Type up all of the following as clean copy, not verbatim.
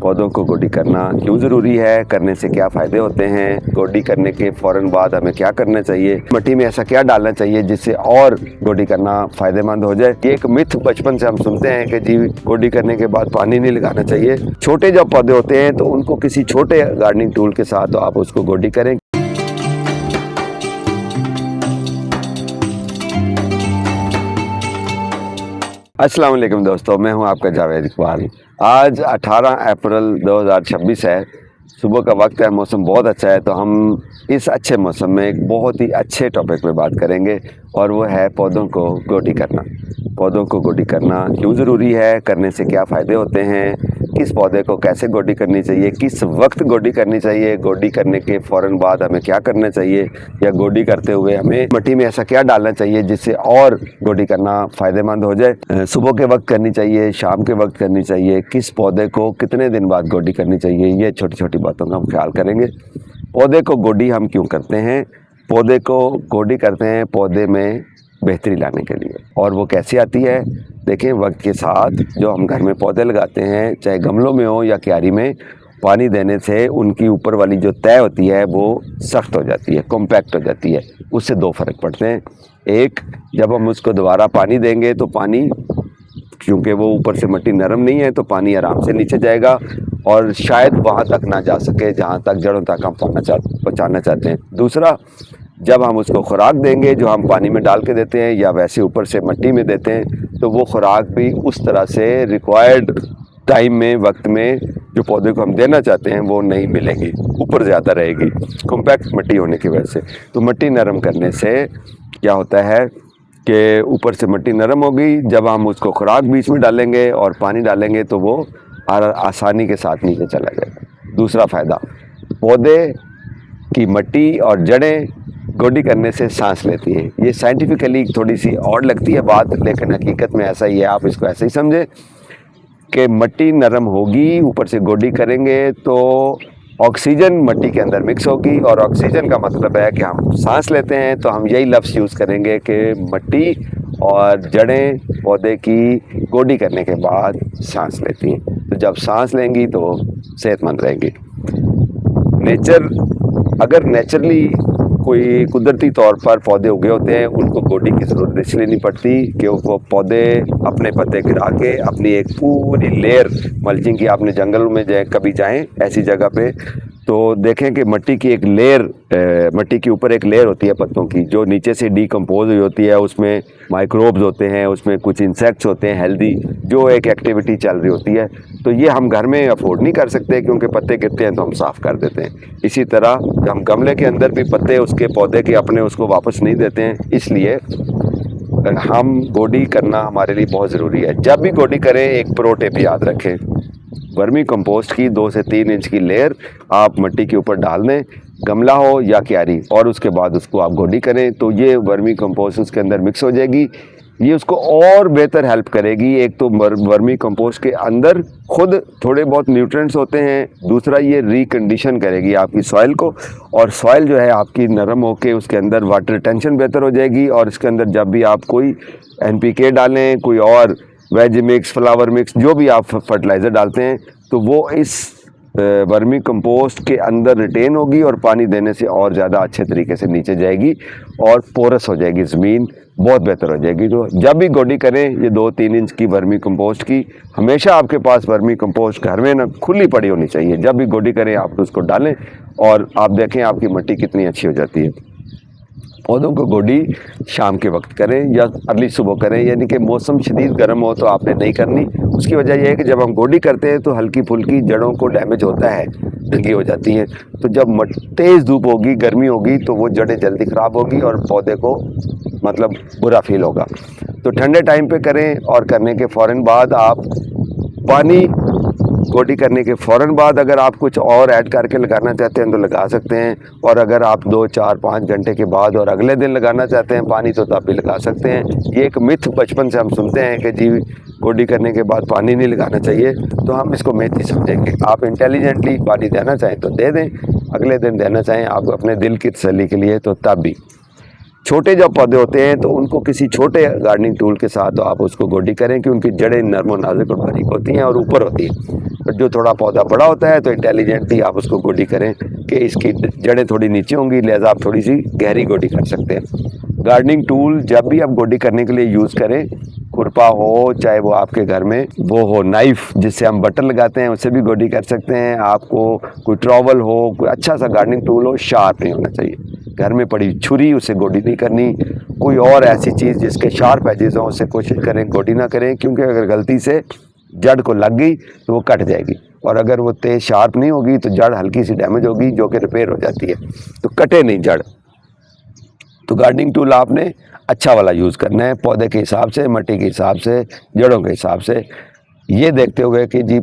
पौधों को गोडी करना क्यों ज़रूरी है, करने से क्या फ़ायदे होते हैं, गोडी करने के फ़ौरन बाद हमें क्या करना चाहिए, मिट्टी में ऐसा क्या डालना चाहिए जिससे और गोडी करना फ़ायदेमंद हो जाए। ये एक मिथ बचपन से हम सुनते हैं कि जी गोडी करने के बाद पानी नहीं लगाना चाहिए। छोटे जब पौधे होते हैं तो उनको किसी छोटे गार्डनिंग टूल के साथ आप उसको गोडी करें। अस्सलाम वालेकुम दोस्तों, मैं हूं आपका जावेद इकबाल। आज 18 अप्रैल 2026 है। सुबह का वक्त है, मौसम बहुत अच्छा है, तो हम इस अच्छे मौसम में एक बहुत ही अच्छे टॉपिक पे बात करेंगे और वो है पौधों को गोडी करना। पौधों को गोडी करना क्यों ज़रूरी है, करने से क्या फ़ायदे होते हैं, किस पौधे को कैसे गोडी करनी चाहिए, किस वक्त गोडी करनी चाहिए, गोडी करने के फ़ौरन बाद हमें क्या करना चाहिए, या गोडी करते हुए हमें मिट्टी में ऐसा क्या डालना चाहिए जिससे और गोडी करना फ़ायदेमंद हो जाए। सुबह के वक्त करनी चाहिए, शाम के वक्त करनी चाहिए, किस पौधे को कितने दिन बाद गोडी करनी चाहिए, ये छोटी छोटी बातों का हम ख्याल करेंगे। पौधे को गोडी हम क्यों करते हैं? पौधे को गोडी करते हैं पौधे में बेहतरी लाने के लिए। और वो कैसे आती है? देखें, वक्त के साथ जो हम घर में पौधे लगाते हैं, चाहे गमलों में हो या क्यारी में, पानी देने से उनकी ऊपर वाली जो तय होती है वो सख्त हो जाती है, कॉम्पैक्ट हो जाती है। उससे दो फ़र्क पड़ते हैं। एक, जब हम उसको दोबारा पानी देंगे तो पानी, क्योंकि वो ऊपर से मिट्टी नरम नहीं है, तो पानी आराम से नीचे जाएगा और शायद वहाँ तक ना जा सके जहाँ तक जड़ों तक हम पहुँचाना चाहते हैं। दूसरा, जब हम उसको खुराक देंगे जो हम पानी में डाल के देते हैं या वैसे ऊपर से मिट्टी में देते हैं, तो वो खुराक भी उस तरह से रिक्वायर्ड टाइम में, वक्त में जो पौधे को हम देना चाहते हैं वो नहीं मिलेगी, ऊपर ज़्यादा रहेगी कॉम्पैक्ट मिट्टी होने की वजह से। तो मिट्टी नरम करने से क्या होता है कि ऊपर से मिट्टी नरम होगी, जब हम उसको खुराक बीच में डालेंगे और पानी डालेंगे तो वो आसानी के साथ नीचे चला जाएगा। दूसरा फ़ायदा, पौधे की मिट्टी और जड़ें गोडी करने से सांस लेती है। ये साइंटिफिकली थोड़ी सी और लगती है बात, लेकिन हकीकत में ऐसा ही है। आप इसको ऐसे ही समझें कि मिट्टी नरम होगी, ऊपर से गोडी करेंगे तो ऑक्सीजन मिट्टी के अंदर मिक्स होगी, और ऑक्सीजन का मतलब है कि हम सांस लेते हैं। तो हम यही लफ्ज़ यूज़ करेंगे कि मिट्टी और जड़ें पौधे की गोडी करने के बाद सांस लेती हैं। तो जब सांस लेंगी तो सेहतमंद रहेंगी। अगर नेचुरली कोई कुदरती तौर पर पौधे उगे होते हैं, उनको गोडी की ज़रूरत इसलिए नहीं पड़ती कि वो पौधे अपने पत्ते गिरा के अपनी एक पूरी लेयर मल्चिंग की, आपने जंगल में कभी जाएं ऐसी जगह पे तो देखें कि मिट्टी की एक लेयर, मिट्टी के ऊपर एक लेयर होती है पत्तों की, जो नीचे से डिकम्पोज हुई होती है। उसमें माइक्रोब्स होते हैं, उसमें कुछ इंसेक्ट्स होते हैं हेल्दी, जो एक एक्टिविटी चल रही होती है। तो ये हम घर में अफोर्ड नहीं कर सकते, क्योंकि पत्ते गिरते हैं तो हम साफ़ कर देते हैं। इसी तरह हम गमले के अंदर भी पत्ते उसके पौधे के अपने उसको वापस नहीं देते हैं। इसलिए हम गोडी करना हमारे लिए बहुत ज़रूरी है। जब भी गोडी करें, एक प्रो टिप याद रखें, वर्मी कंपोस्ट की 2 से 3 इंच की लेयर आप मिट्टी के ऊपर डाल दें, गमला हो या क्यारी, और उसके बाद उसको आप गोडी करें तो ये वर्मी कंपोस्ट उसके अंदर मिक्स हो जाएगी। ये उसको और बेहतर हेल्प करेगी। एक तो वर्मी कंपोस्ट के अंदर खुद थोड़े बहुत न्यूट्रिएंट्स होते हैं, दूसरा ये रिकंडीशन करेगी आपकी सॉइल को, और सॉइल जो है आपकी नरम होके उसके अंदर वाटर रिटेंशन बेहतर हो जाएगी। और इसके अंदर जब भी आप कोई NPK डालें, कोई और वेज मिक्स, फ्लावर मिक्स, जो भी आप फर्टिलाइज़र डालते हैं, तो वो इस वर्मी कंपोस्ट के अंदर रिटेन होगी और पानी देने से और ज़्यादा अच्छे तरीके से नीचे जाएगी और पोरस हो जाएगी, ज़मीन बहुत बेहतर हो जाएगी। तो जब भी गोडी करें, ये 2-3 इंच की वर्मी कंपोस्ट की, हमेशा आपके पास वर्मी कंपोस्ट घर में ना खुली पड़ी होनी चाहिए। जब भी गोडी करें आप उसको डालें और आप देखें आपकी मिट्टी कितनी अच्छी हो जाती है। पौधों को गोडी शाम के वक्त करें या अर्ली सुबह करें, यानी कि मौसम शदीद गर्म हो तो आपने नहीं करनी। उसकी वजह यह है कि जब हम गोडी करते हैं तो हल्की फुल्की जड़ों को डैमेज होता है, नंगी हो जाती हैं। तो जब तेज़ धूप होगी, गर्मी होगी, तो वो जड़ें जल्दी ख़राब होगी और पौधे को मतलब बुरा फील होगा। तो ठंडे टाइम पे करें, और करने के फ़ौरन बाद आप पानी, गोडी करने के फ़ौरन बाद अगर आप कुछ और ऐड करके लगाना चाहते हैं तो लगा सकते हैं, और अगर आप 2, 4, 5 घंटे के बाद और अगले दिन लगाना चाहते हैं पानी, तो तब भी लगा सकते हैं। ये एक मिथ बचपन से हम सुनते हैं कि जी गोडी करने के बाद पानी नहीं लगाना चाहिए, तो हम इसको मिथ ही समझेंगे। आप इंटेलिजेंटली पानी देना चाहें तो दे दें, अगले दिन देना चाहें आप अपने दिल की तसल्ली के लिए, तो तब भी। छोटे जब पौधे होते हैं तो उनको किसी छोटे गार्डनिंग टूल के साथ आप उसको गोडी करें कि उनकी जड़ें नरम और नाजुक और बारीक होती हैं और ऊपर होती हैं। पर जो थोड़ा पौधा बड़ा होता है तो इंटेलिजेंटली आप उसको गोडी करें कि इसकी जड़ें थोड़ी नीचे होंगी, लिहाजा आप थोड़ी सी गहरी गोडी कर सकते हैं। गार्डनिंग टूल जब भी आप गोडी करने के लिए यूज़ करें, खुरपा हो, चाहे वो आपके घर में वो हो नाइफ जिससे हम बटर लगाते हैं, उससे भी गोडी कर सकते हैं। आपको कोई ट्रॉवल हो, कोई अच्छा सा गार्डनिंग टूल हो, शार्प नहीं होना चाहिए। घर में पड़ी छुरी, उससे गोडी नहीं करनी। कोई और ऐसी चीज़ जिसके शार्प एजेस हों, उससे कोशिश करें गोडी ना करें, क्योंकि अगर गलती से जड़ को लग गई तो वो कट जाएगी, और अगर वो तेज शार्प नहीं होगी तो जड़ हल्की सी डैमेज होगी जो कि रिपेयर हो जाती है। तो कटे नहीं जड़। तो गार्डनिंग टूल आपने अच्छा वाला यूज़ करना है, पौधे के हिसाब से, मिट्टी के हिसाब से, जड़ों के हिसाब से, ये देखते हुए कि जी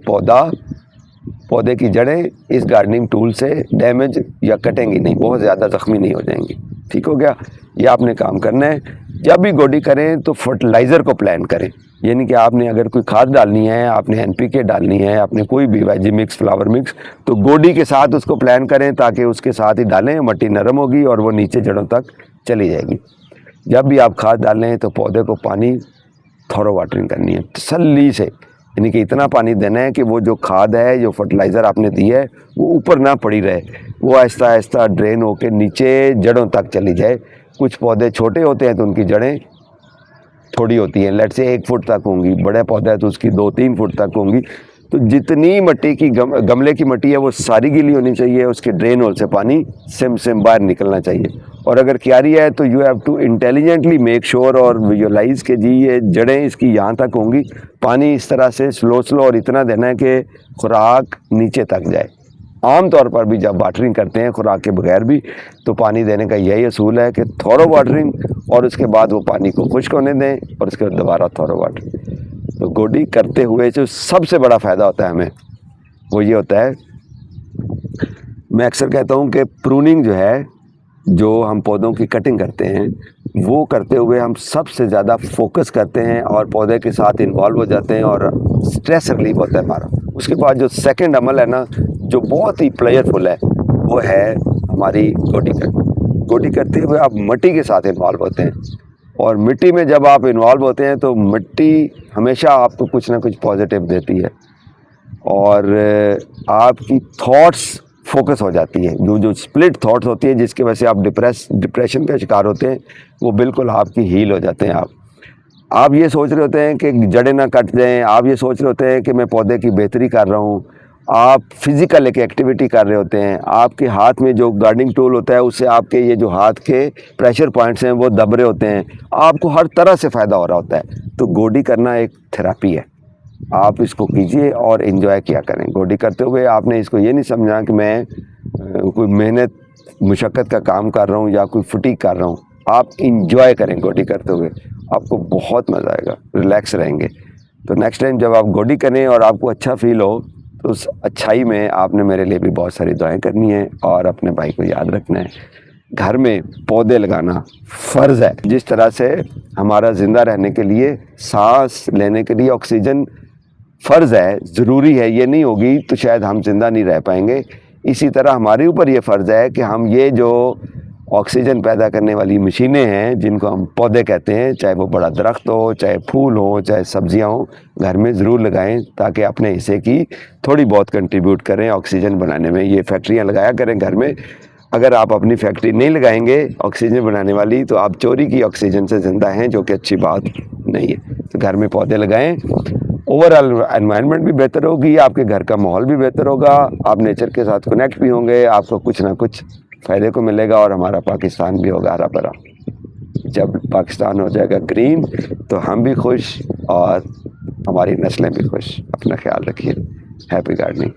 पौधे की जड़ें इस गार्डनिंग टूल से डैमेज या कटेंगी नहीं, बहुत ज़्यादा ज़ख्मी नहीं हो जाएंगी। ठीक हो गया। ये आपने काम करना है। जब भी गोडी करें तो फर्टिलाइज़र को प्लान करें, यानी कि आपने अगर कोई खाद डालनी है, आपने NPK डालनी है, आपने कोई भी वेजी मिक्स, फ्लावर मिक्स, तो गोडी के साथ उसको प्लान करें ताकि उसके साथ ही डालें। मिट्टी नरम होगी और वो नीचे जड़ों तक चली जाएगी। जब भी आप खाद डालें तो पौधे को पानी थोरो वाटरिंग करनी है, तसल्ली से, यानी कि इतना पानी देना है कि वो जो खाद है, जो फर्टिलाइज़र आपने दी है, वो ऊपर ना पड़ी रहे, वो आहिस्ता आहिस्ता ड्रेन होकर नीचे जड़ों तक चली जाए। कुछ पौधे छोटे होते हैं तो उनकी जड़ें थोड़ी होती हैं, लेट से 1 फुट तक होंगी, बड़े पौधा है तो उसकी 2-3 फुट तक होंगी। तो जितनी मिट्टी की गमले की मिट्टी है वो सारी गीली होनी चाहिए, उसके ड्रेन होल से पानी सिम बाहर निकलना चाहिए। और अगर क्यारी है तो you have to intelligently make sure और विजुअलाइज के जी ये जड़ें इसकी यहाँ तक होंगी। पानी इस तरह से स्लो और इतना देना है कि खुराक नीचे तक जाए। आम तौर पर भी जब वाटरिंग करते हैं खुराक के बगैर भी, तो पानी देने का यही असूल है कि थोरो वाटरिंग और उसके बाद वो पानी को खुश्क होने दें और उसके बाद दोबारा थोरो वाटरिंग। तो गोडी करते हुए जो सबसे बड़ा फ़ायदा होता है हमें, वो ये होता है, मैं अक्सर कहता हूँ कि प्रूनिंग जो है, जो हम पौधों की कटिंग करते हैं, वो करते हुए हम सबसे ज़्यादा फोकस करते हैं और पौधे के साथ इन्वॉल्व हो जाते हैं और स्ट्रेस रिलीफ होता है हमारा। उसके बाद जो सेकंड अमल है ना, जो बहुत ही प्लेयरफुल है, वो है हमारी गोडी करना। गोडी करते हुए आप मिट्टी के साथ इन्वॉल्व होते हैं, और मिट्टी में जब आप इन्वॉल्व होते हैं तो मिट्टी हमेशा आपको कुछ ना कुछ पॉजिटिव देती है और आपकी थॉट्स फोकस हो जाती है। जो स्प्लिट थॉट्स होती है जिसकी वजह से आप डिप्रेशन का शिकार होते हैं, वो बिल्कुल आपकी हील हो जाते हैं। आप ये सोच रहे होते हैं कि जड़ें ना कट जाएं, आप ये सोच रहे होते हैं कि मैं पौधे की बेहतरी कर रहा हूँ, आप फिज़िकल एक एक्टिविटी कर रहे होते हैं, आपके हाथ में जो गार्डनिंग टूल होता है उससे आपके ये जो हाथ के प्रेशर पॉइंट्स हैं वो दब रहे होते हैं, आपको हर तरह से फ़ायदा हो रहा होता है। तो गोडी करना एक थेरेपी है, आप इसको कीजिए और इन्जॉय किया करें। गोडी करते हुए आपने इसको ये नहीं समझना कि मैं कोई मेहनत मुशक्क़त का काम कर रहा हूँ या कोई फटीग कर रहा हूँ। आप इंजॉय करें गोडी करते हुए, आपको बहुत मज़ा आएगा, रिलैक्स रहेंगे। तो नेक्स्ट टाइम जब आप गोडी करें और आपको अच्छा फील हो, तो उस अच्छाई में आपने मेरे लिए भी बहुत सारी दुआएं करनी है और अपने भाई को याद रखना है। घर में पौधे लगाना फ़र्ज़ है। जिस तरह से हमारा ज़िंदा रहने के लिए, सांस लेने के लिए ऑक्सीजन फ़र्ज़ है, ज़रूरी है, ये नहीं होगी तो शायद हम ज़िंदा नहीं रह पाएंगे। इसी तरह हमारे ऊपर ये फ़र्ज़ है कि हम ये जो ऑक्सीजन पैदा करने वाली मशीनें हैं, जिनको हम पौधे कहते हैं, चाहे वो बड़ा दरख्त हो, चाहे फूल हो, चाहे सब्जियां हो, घर में ज़रूर लगाएं ताकि अपने हिस्से की थोड़ी बहुत कंट्रीब्यूट करें ऑक्सीजन बनाने में। ये फैक्ट्रियां लगाया करें घर में। अगर आप अपनी फैक्ट्री नहीं लगाएंगे ऑक्सीजन बनाने वाली, तो आप चोरी की ऑक्सीजन से ज़िंदा हैं, जो कि अच्छी बात नहीं है। तो घर में पौधे लगाएँ, ओवरऑल एनवायरनमेंट भी बेहतर होगी, आपके घर का माहौल भी बेहतर होगा, आप नेचर के साथ कनेक्ट भी होंगे, आपको कुछ ना कुछ फ़ायदे को मिलेगा और हमारा पाकिस्तान भी होगा हरा भरा। जब पाकिस्तान हो जाएगा ग्रीन, तो हम भी खुश और हमारी नस्लें भी खुश। अपना ख्याल रखिए। Happy gardening.